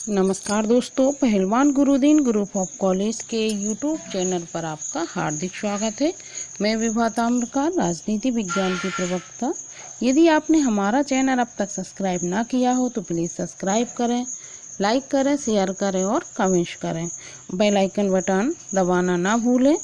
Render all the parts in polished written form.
नमस्कार दोस्तों, पहलवान गुरुदीन ग्रुप ऑफ कॉलेज के यूट्यूब चैनल पर आपका हार्दिक स्वागत है। मैं विभा ताम्रकार, राजनीति विज्ञान की प्रवक्ता। यदि आपने हमारा चैनल अब तक सब्सक्राइब ना किया हो तो प्लीज़ सब्सक्राइब करें, लाइक करें, शेयर करें और कमेंट करें। बेल आइकन बटन दबाना ना भूलें,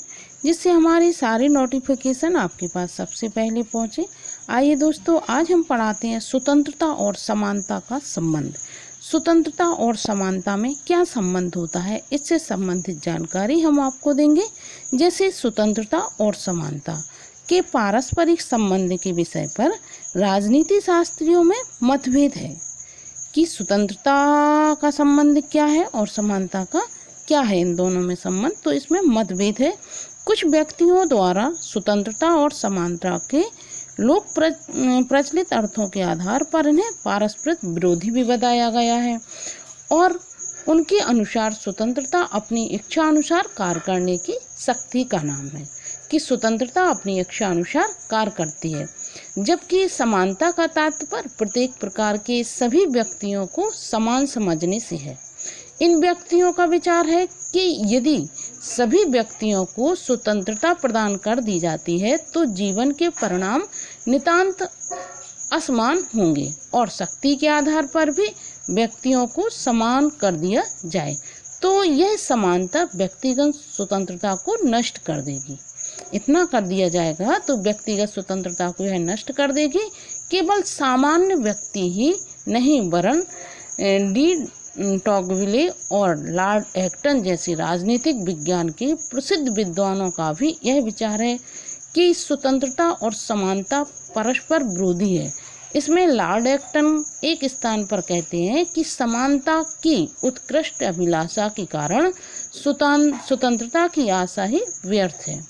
जिससे हमारी सारी नोटिफिकेशन आपके पास सबसे पहले पहुँचे। आइए दोस्तों, आज हम पढ़ाते हैं स्वतंत्रता और समानता का संबंध। स्वतंत्रता और समानता में क्या संबंध होता है, इससे संबंधित जानकारी हम आपको देंगे। जैसे स्वतंत्रता और समानता के पारस्परिक संबंध के विषय पर राजनीति शास्त्रियों में मतभेद है कि स्वतंत्रता का संबंध क्या है और समानता का क्या है, इन दोनों में संबंध। तो इसमें मतभेद है। कुछ व्यक्तियों द्वारा स्वतंत्रता और समानता के लोक प्रचलित अर्थों के आधार पर इन्हें पारस्परिक विरोधी भी बताया गया है और उनके अनुसार स्वतंत्रता अपनी इच्छा अनुसार कार्य करने की शक्ति का नाम है, कि स्वतंत्रता अपनी इच्छा अनुसार कार्य करती है, जबकि समानता का तात्पर्य प्रत्येक प्रकार के सभी व्यक्तियों को समान समझने से है। इन व्यक्तियों का विचार है कि यदि सभी व्यक्तियों को स्वतंत्रता प्रदान कर दी जाती है तो जीवन के परिणाम नितांत असमान होंगे और शक्ति के आधार पर भी व्यक्तियों को समान कर दिया जाए तो यह समानता व्यक्तिगत स्वतंत्रता को नष्ट कर देगी। इतना कर दिया जाएगा तो व्यक्तिगत स्वतंत्रता को यह नष्ट कर देगी। केवल सामान्य व्यक्ति ही नहीं वरन डी टॉगविले और लॉर्ड एक्टन जैसे राजनीतिक विज्ञान के प्रसिद्ध विद्वानों का भी यह विचार है कि स्वतंत्रता और समानता परस्पर विरोधी है। इसमें लॉर्ड एक्टन एक स्थान पर कहते हैं कि समानता की उत्कृष्ट अभिलाषा के कारण स्वतंत्रता की आशा ही व्यर्थ है।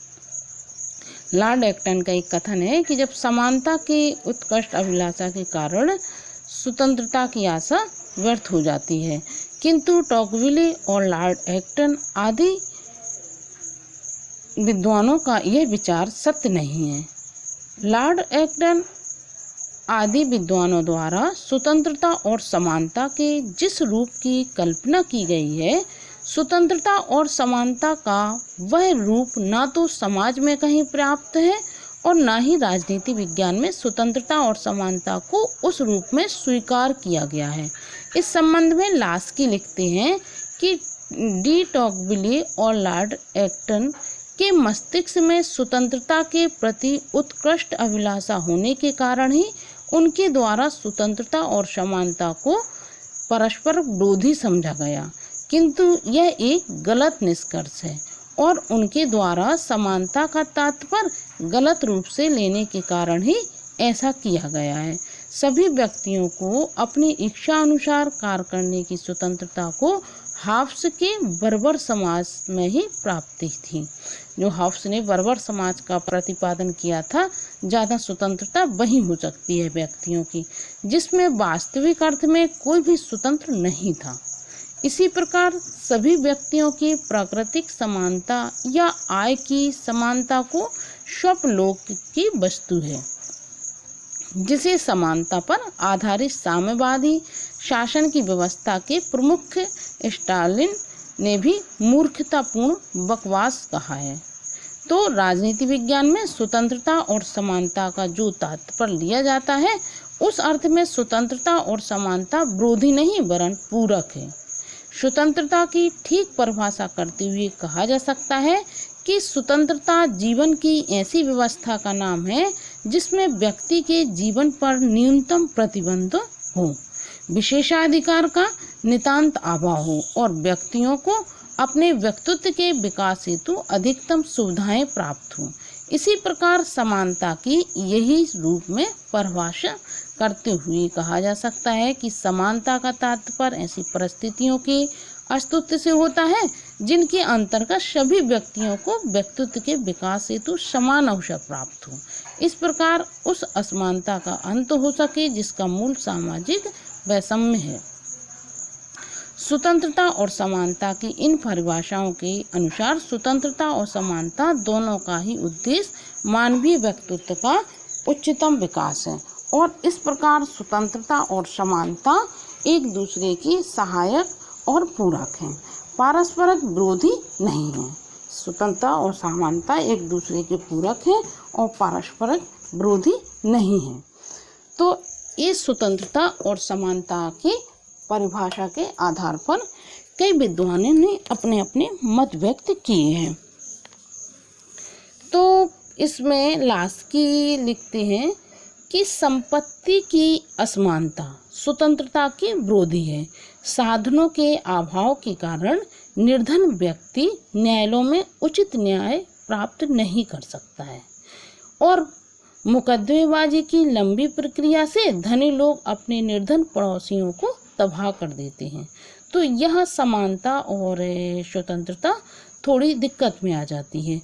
लॉर्ड एक्टन का एक कथन है कि जब समानता की उत्कृष्ट अभिलाषा के कारण स्वतंत्रता की आशा व्यर्थ हो जाती है, किंतु टॉकविले और लॉर्ड एक्टन आदि विद्वानों का यह विचार सत्य नहीं है। लॉर्ड एक्टन आदि विद्वानों द्वारा स्वतंत्रता और समानता के जिस रूप की कल्पना की गई है, स्वतंत्रता और समानता का वह रूप ना तो समाज में कहीं प्राप्त है और ना ही राजनीति विज्ञान में स्वतंत्रता और समानता को उस रूप में स्वीकार किया गया है। इस संबंध में लास्की लिखते हैं कि डी टॉकविले और लॉर्ड एक्टन के मस्तिष्क में स्वतंत्रता के प्रति उत्कृष्ट अभिलाषा होने के कारण ही उनके द्वारा स्वतंत्रता और समानता को परस्पर विरोधी समझा गया, किंतु यह एक गलत निष्कर्ष है और उनके द्वारा समानता का तात्पर्य गलत रूप से लेने के कारण ही ऐसा किया गया है। सभी व्यक्तियों को अपनी इच्छा अनुसार कार्य करने की स्वतंत्रता को हॉब्स के बर्बर समाज में ही प्राप्ति थी। जो हॉब्स ने बर्बर समाज का प्रतिपादन किया था, ज़्यादा स्वतंत्रता वही हो सकती है व्यक्तियों की, जिसमें वास्तविक अर्थ में कोई भी स्वतंत्र नहीं था। इसी प्रकार सभी व्यक्तियों की प्राकृतिक समानता या आय की समानता को स्वप्नलोक की वस्तु है, जिसे समानता पर आधारित साम्यवादी शासन की व्यवस्था के प्रमुख स्टालिन ने भी मूर्खतापूर्ण बकवास कहा है। तो राजनीति विज्ञान में स्वतंत्रता और समानता का जो तात्पर्य लिया जाता है, उस अर्थ में स्वतंत्रता और समानता विरोधी नहीं वरन पूरक है। स्वतंत्रता की ठीक परिभाषा करते हुए कहा जा सकता है कि स्वतंत्रता जीवन की ऐसी व्यवस्था का नाम है जिसमें व्यक्ति के जीवन पर न्यूनतम प्रतिबंध हो, विशेषाधिकार का नितांत अभाव हो और व्यक्तियों को अपने व्यक्तित्व के विकास हेतु अधिकतम सुविधाएं प्राप्त हों। इसी प्रकार समानता की यही रूप में परिभाषा करते हुए कहा जा सकता है कि समानता का तात्पर्य ऐसी परिस्थितियों के अस्तित्व से होता है जिनके अंतर्गत सभी व्यक्तियों को व्यक्तित्व के विकास हेतु समान अवसर प्राप्त हो। इस प्रकार उस असमानता का अंत हो सके जिसका मूल सामाजिक वैषम्य है। स्वतंत्रता और समानता की इन परिभाषाओं के अनुसार स्वतंत्रता और समानता दोनों का ही उद्देश्य मानवीय व्यक्तित्व का उच्चतम विकास है और इस प्रकार स्वतंत्रता और समानता एक दूसरे की सहायक और पूरक हैं, पारस्परिक विरोधी नहीं हैं। स्वतंत्रता और समानता एक दूसरे के पूरक हैं और पारस्परिक विरोधी नहीं हैं। तो इस स्वतंत्रता और समानता की परिभाषा के आधार पर कई विद्वानों ने अपने अपने मत व्यक्त किए हैं। तो इसमें लास्की लिखते हैं कि संपत्ति की असमानता स्वतंत्रता के विरोधी है। साधनों के अभाव के कारण निर्धन व्यक्ति न्यायालयों में उचित न्याय प्राप्त नहीं कर सकता है और मुकदमेबाजी की लंबी प्रक्रिया से धनी लोग अपने निर्धन पड़ोसियों को तबाह कर देते हैं। तो यह समानता और स्वतंत्रता थोड़ी दिक्कत में आ जाती है।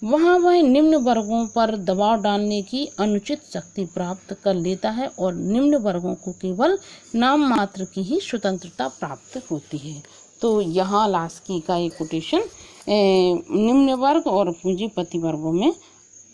वहाँ वह निम्न वर्गों पर दबाव डालने की अनुचित शक्ति प्राप्त कर लेता है और निम्न वर्गों को केवल नाम मात्र की ही स्वतंत्रता प्राप्त होती है। तो यहाँ लास्की का एक कोटेशन निम्न वर्ग और पूंजीपति वर्गों में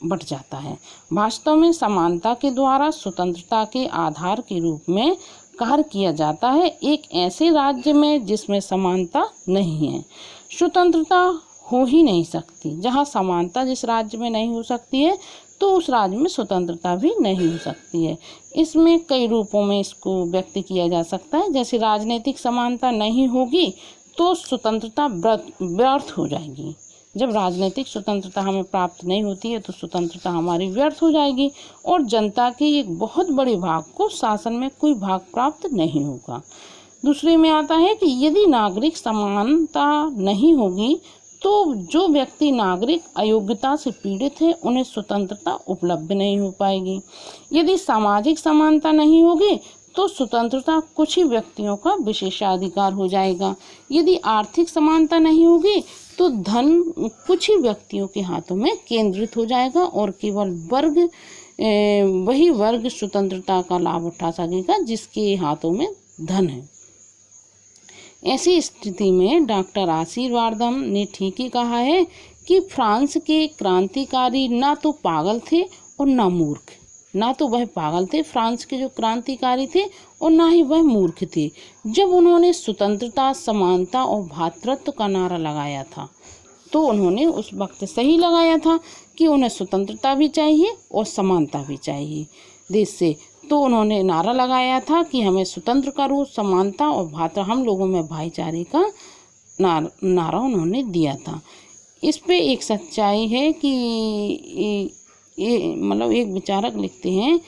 बट जाता है। वास्तव में समानता के द्वारा स्वतंत्रता के आधार के रूप में कार्य किया जाता है एक ऐसे राज्य में जिसमें समानता नहीं है। स्वतंत्रता हो ही नहीं सकती। जहाँ समानता जिस राज्य में नहीं हो सकती है तो उस राज्य में स्वतंत्रता भी नहीं हो सकती है। इसमें कई रूपों में इसको व्यक्त किया जा सकता है। जैसे राजनीतिक समानता नहीं होगी तो स्वतंत्रता व्यर्थ हो जाएगी। जब राजनीतिक स्वतंत्रता हमें प्राप्त नहीं होती है तो स्वतंत्रता हमारी व्यर्थ हो जाएगी और जनता के एक बहुत बड़े भाग को शासन में कोई भाग प्राप्त नहीं होगा। दूसरे में आता है कि यदि नागरिक समानता नहीं होगी तो जो व्यक्ति नागरिक अयोग्यता से पीड़ित है उन्हें स्वतंत्रता उपलब्ध नहीं हो पाएगी। यदि सामाजिक समानता नहीं होगी तो स्वतंत्रता कुछ ही व्यक्तियों का विशेषाधिकार हो जाएगा। यदि आर्थिक समानता नहीं होगी तो धन कुछ ही व्यक्तियों के हाथों में केंद्रित हो जाएगा और केवल वही वर्ग स्वतंत्रता का लाभ उठा सकेगा जिसके हाथों में धन है। ऐसी स्थिति में डॉक्टर आशीर्वादम ने ठीक ही कहा है कि फ्रांस के क्रांतिकारी ना तो पागल थे और ना मूर्ख। ना तो वह पागल थे फ्रांस के जो क्रांतिकारी थे और ना ही वह मूर्ख थे जब उन्होंने स्वतंत्रता, समानता और भ्रातृत्व का नारा लगाया था। तो उन्होंने उस वक्त सही लगाया था कि उन्हें स्वतंत्रता भी चाहिए और समानता भी चाहिए देश से। तो उन्होंने नारा लगाया था कि हमें स्वतंत्र करो, समानता और हम लोगों में भाईचारे का नारा उन्होंने दिया था। इस पे एक सच्चाई है कि एक विचारक लिखते हैं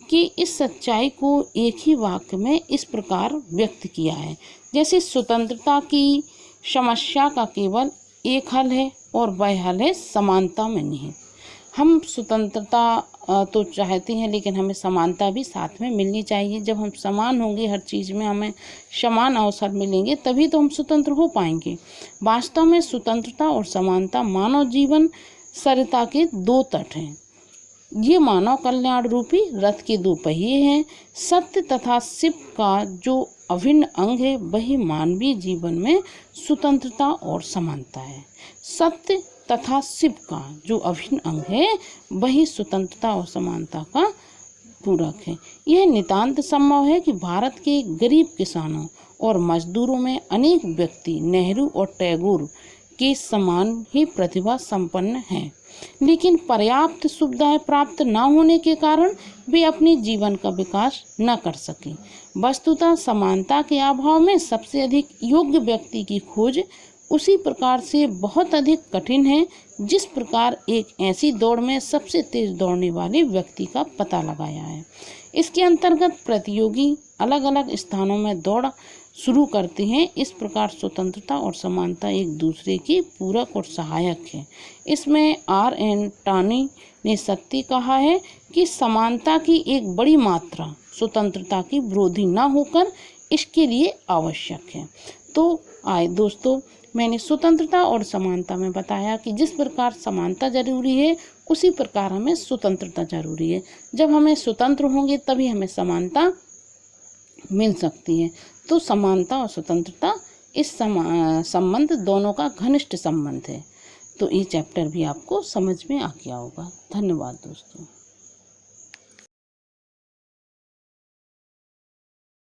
कि इस सच्चाई को एक ही वाक्य में इस प्रकार व्यक्त किया है जैसे स्वतंत्रता की समस्या का केवल एक हल है और वह हल है समानता में नहीं। हम स्वतंत्रता तो चाहते हैं लेकिन हमें समानता भी साथ में मिलनी चाहिए। जब हम समान होंगे, हर चीज़ में हमें समान अवसर मिलेंगे तभी तो हम स्वतंत्र हो पाएंगे। वास्तव में स्वतंत्रता और समानता मानव जीवन सरिता के दो तट हैं। ये मानव कल्याण रूपी रथ के दो पहिए हैं। सत्य तथा शिव का जो अभिन्न अंग है वही मानवीय जीवन में स्वतंत्रता और समानता है। सत्य तथा शिव का जो अभिन्न अंग है वही स्वतंत्रता और समानता का पूरक है। यह नितांत संभव है कि भारत के गरीब किसानों और मजदूरों में अनेक व्यक्ति नेहरू और टैगोर के समान ही प्रतिभा संपन्न हैं, लेकिन पर्याप्त सुविधाएं प्राप्त न होने के कारण वे अपने जीवन का विकास न कर सके। वस्तुतः समानता के अभाव में सबसे अधिक योग्य व्यक्ति की खोज उसी प्रकार से बहुत अधिक कठिन है जिस प्रकार एक ऐसी दौड़ में सबसे तेज दौड़ने वाले व्यक्ति का पता लगाया है। इसके अंतर्गत प्रतियोगी अलग अलग स्थानों में दौड़ शुरू करते हैं। इस प्रकार स्वतंत्रता और समानता एक दूसरे की पूरक और सहायक है। इसमें R.N. टॉनी ने सत्य कहा है कि समानता की एक बड़ी मात्रा स्वतंत्रता की विरोधी न होकर इसके लिए आवश्यक है। तो आए दोस्तों, मैंने स्वतंत्रता और समानता में बताया कि जिस प्रकार समानता जरूरी है उसी प्रकार हमें स्वतंत्रता जरूरी है। जब हमें स्वतंत्र होंगे तभी हमें समानता मिल सकती है। तो समानता और स्वतंत्रता इस संबंध दोनों का घनिष्ठ संबंध है। तो ये चैप्टर भी आपको समझ में आ गया होगा। धन्यवाद दोस्तों।